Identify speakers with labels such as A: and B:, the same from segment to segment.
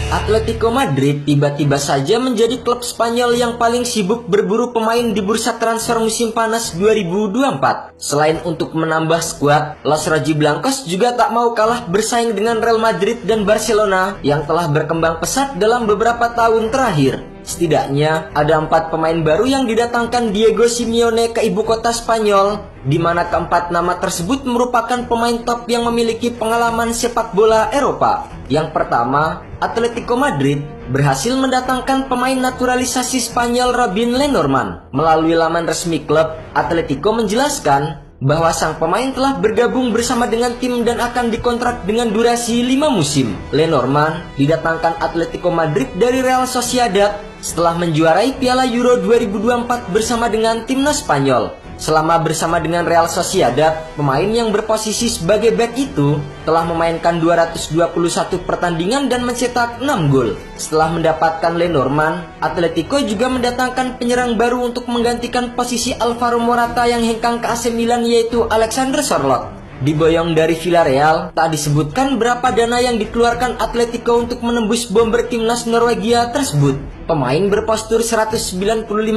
A: Atletico Madrid tiba-tiba saja menjadi klub Spanyol yang paling sibuk berburu pemain di bursa transfer musim panas 2024. Selain untuk menambah skuad, Los Rojiblancos juga tak mau kalah bersaing dengan Real Madrid dan Barcelona yang telah berkembang pesat dalam beberapa tahun terakhir. Setidaknya ada 4 pemain baru yang didatangkan Diego Simeone ke ibu kota Spanyol, di mana keempat nama tersebut merupakan pemain top yang memiliki pengalaman sepak bola Eropa. Yang pertama, Atletico Madrid berhasil mendatangkan pemain naturalisasi Spanyol Robin Lenormand. Melalui laman resmi klub, Atletico menjelaskan bahwa sang pemain telah bergabung bersama dengan tim dan akan dikontrak dengan durasi 5 musim. Lenormand didatangkan Atletico Madrid dari Real Sociedad setelah menjuarai Piala Euro 2024 bersama dengan timnas Spanyol. Selama bersama dengan Real Sociedad, pemain yang berposisi sebagai bek itu telah memainkan 221 pertandingan dan mencetak 6 gol. Setelah mendapatkan Lenormand, Atletico juga mendatangkan penyerang baru untuk menggantikan posisi Alvaro Morata yang hengkang ke AC Milan, yaitu Alexander Sørloth. Diboyong dari Villarreal, tak disebutkan berapa dana yang dikeluarkan Atletico untuk menembus bomber timnas Norwegia tersebut. Pemain berpostur 195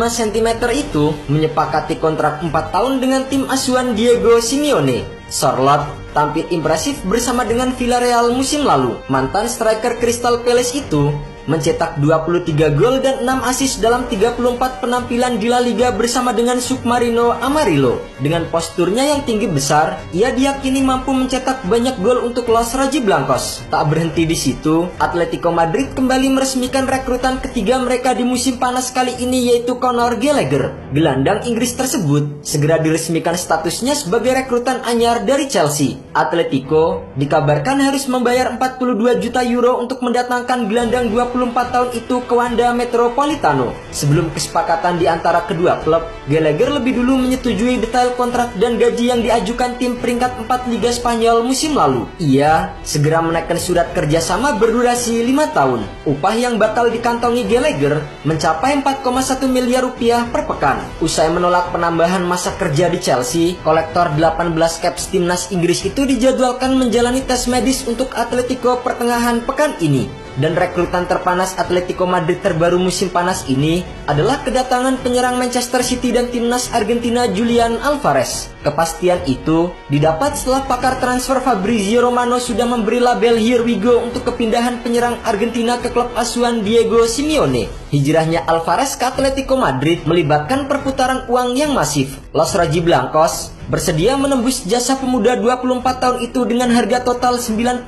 A: cm itu menyepakati kontrak 4 tahun dengan tim asuhan Diego Simeone. Sørloth tampil impresif bersama dengan Villarreal musim lalu. Mantan striker Crystal Palace itu mencetak 23 gol dan 6 assist dalam 34 penampilan di La Liga bersama dengan Submarino Amarillo. Dengan posturnya yang tinggi besar, ia diyakini mampu mencetak banyak gol untuk Los Rojiblancos. Tak berhenti di situ, Atletico Madrid kembali meresmikan rekrutan ketiga mereka di musim panas kali ini, yaitu Conor Gallagher. Gelandang Inggris tersebut segera diresmikan statusnya sebagai rekrutan anyar dari Chelsea. Atletico dikabarkan harus membayar 42 juta euro untuk mendatangkan gelandang 24 tahun itu ke Wanda Metropolitano. Sebelum kesepakatan di antara kedua klub, Gallagher lebih dulu menyetujui detail kontrak dan gaji yang diajukan tim peringkat 4 Liga Spanyol musim lalu. Ia segera menaikkan surat kerjasama berdurasi 5 tahun. Upah yang bakal dikantongi Gallagher mencapai 4,1 miliar rupiah per pekan. Usai menolak penambahan masa kerja di Chelsea, kolektor 18 caps timnas Inggris itu dijadwalkan menjalani tes medis untuk Atletico pertengahan pekan ini. Dan rekrutan terpanas Atletico Madrid terbaru musim panas ini adalah kedatangan penyerang Manchester City dan timnas Argentina Julian Alvarez. Kepastian itu didapat setelah pakar transfer Fabrizio Romano sudah memberi label "Here we go" untuk kepindahan penyerang Argentina ke klub asuhan Diego Simeone. Hijrahnya Alvarez ke Atletico Madrid melibatkan perputaran uang yang masif. Los Rojiblancos bersedia menembus jasa pemuda 24 tahun itu dengan harga total 95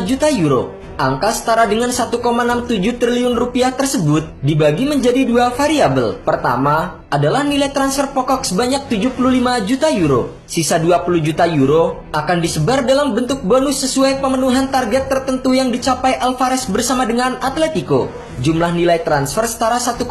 A: juta euro. Angka setara dengan 1,67 triliun rupiah tersebut dibagi menjadi 2 variabel. Pertama adalah nilai transfer pokok sebanyak 75 juta euro. Sisa 20 juta euro akan disebar dalam bentuk bonus sesuai pemenuhan target tertentu yang dicapai Alvarez bersama dengan Atletico. Jumlah nilai transfer setara 1,67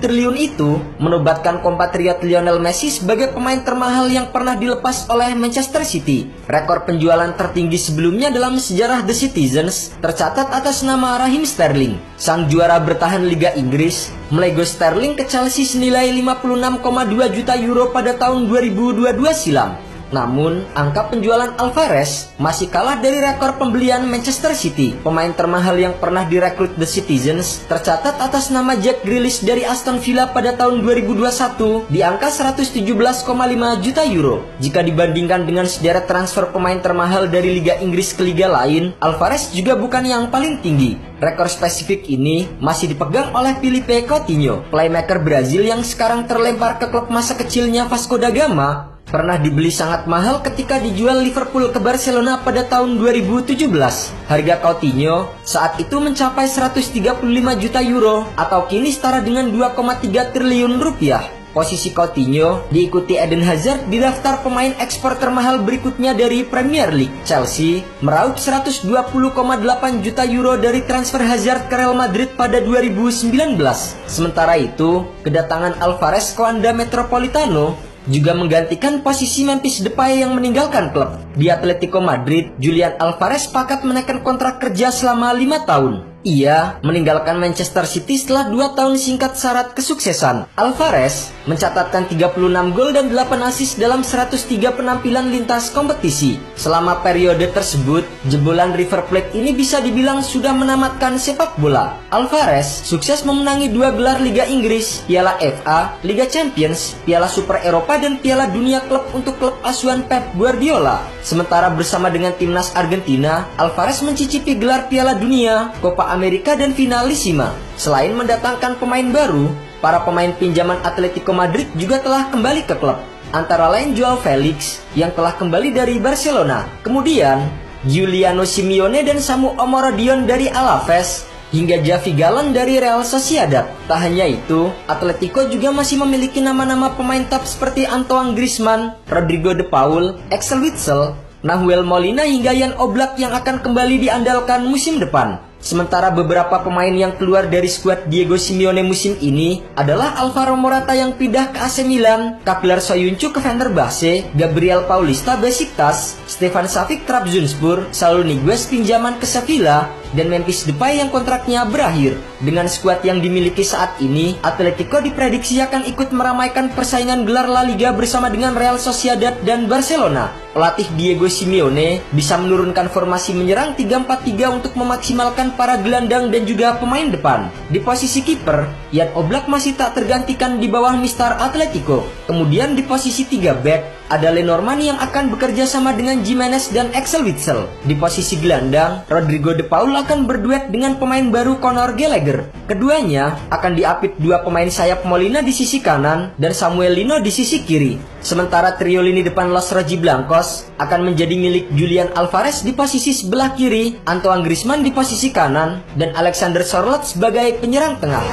A: triliun itu menobatkan kompatriot Lionel Messi sebagai pemain termahal yang pernah dilepas oleh Manchester City. Rekor penjualan tertinggi sebelumnya dalam sejarah The Citizens tercatat atas nama Raheem Sterling. Sang juara bertahan Liga Inggris melego Sterling ke Chelsea senilai 56,2 juta euro pada tahun 2022 silam. Namun, angka penjualan Alvarez masih kalah dari rekor pembelian Manchester City. Pemain termahal yang pernah direkrut The Citizens tercatat atas nama Jack Grealish dari Aston Villa pada tahun 2021 di angka 117,5 juta euro. Jika dibandingkan dengan sederet transfer pemain termahal dari Liga Inggris ke liga lain, Alvarez juga bukan yang paling tinggi. Rekor spesifik ini masih dipegang oleh Filipe Coutinho, playmaker Brazil yang sekarang terlempar ke klub masa kecilnya Vasco da Gama. Pernah dibeli sangat mahal ketika dijual Liverpool ke Barcelona pada tahun 2017. Harga Coutinho saat itu mencapai 135 juta euro atau kini setara dengan 2,3 triliun rupiah. Posisi Coutinho diikuti Eden Hazard di daftar pemain ekspor termahal berikutnya dari Premier League. Chelsea meraup 120,8 juta euro dari transfer Hazard ke Real Madrid pada 2019. Sementara itu, kedatangan Alvarez ke Wanda Metropolitano juga menggantikan posisi Memphis Depay yang meninggalkan klub. Di Atletico Madrid, Julian Alvarez sepakat menaikkan kontrak kerja selama 5 tahun. Ia meninggalkan Manchester City setelah 2 tahun singkat syarat kesuksesan. Alvarez mencatatkan 36 gol dan 8 assist dalam 103 penampilan lintas kompetisi. Selama periode tersebut, jebolan River Plate ini bisa dibilang sudah menamatkan sepak bola. Alvarez sukses memenangi 2 gelar Liga Inggris, Piala FA, Liga Champions, Piala Super Eropa, dan Piala Dunia Klub untuk klub asuhan Pep Guardiola. Sementara bersama dengan timnas Argentina, Alvarez mencicipi gelar Piala Dunia, Copa Amerika, dan Finalissima. Selain mendatangkan pemain baru, para pemain pinjaman Atletico Madrid juga telah kembali ke klub. Antara lain Joao Felix yang telah kembali dari Barcelona. Kemudian, Giuliano Simeone dan Samu Omorodion dari Alaves, hingga Javi Galán dari Real Sociedad. Tak hanya itu, Atletico juga masih memiliki nama-nama pemain top seperti Antoine Griezmann, Rodrigo de Paul, Axel Witsel, Nahuel Molina, hingga Jan Oblak yang akan kembali diandalkan musim depan. Sementara beberapa pemain yang keluar dari skuad Diego Simeone musim ini adalah Alvaro Morata yang pindah ke AC Milan, Kapilar Soyuncu ke Fenerbahce, Gabriel Paulista Besiktas, Stefan Savic Trabzonspor, Saul Niguez pinjaman ke Sevilla, dan Memphis Depay yang kontraknya berakhir. Dengan skuad yang dimiliki saat ini, Atletico diprediksi akan ikut meramaikan persaingan gelar La Liga bersama dengan Real Sociedad dan Barcelona. Pelatih Diego Simeone bisa menurunkan formasi menyerang 3-4-3 untuk memaksimalkan para gelandang dan juga pemain depan. Di posisi kiper, Jan Oblak masih tak tergantikan di bawah Mister Atletico. Kemudian di posisi 3 back, ada Lenormand yang akan bekerja sama dengan Gimenez dan Axel Witsel. Di posisi gelandang, Rodrigo de Paul akan berduet dengan pemain baru Conor Gallagher. Keduanya akan diapit 2 pemain sayap, Molina di sisi kanan dan Samuel Lino di sisi kiri. Sementara trio lini depan Los Rojiblancos akan menjadi milik Julian Alvarez di posisi sebelah kiri, Antoine Griezmann di posisi kanan, dan Alexander Sørloth sebagai penyerang tengah.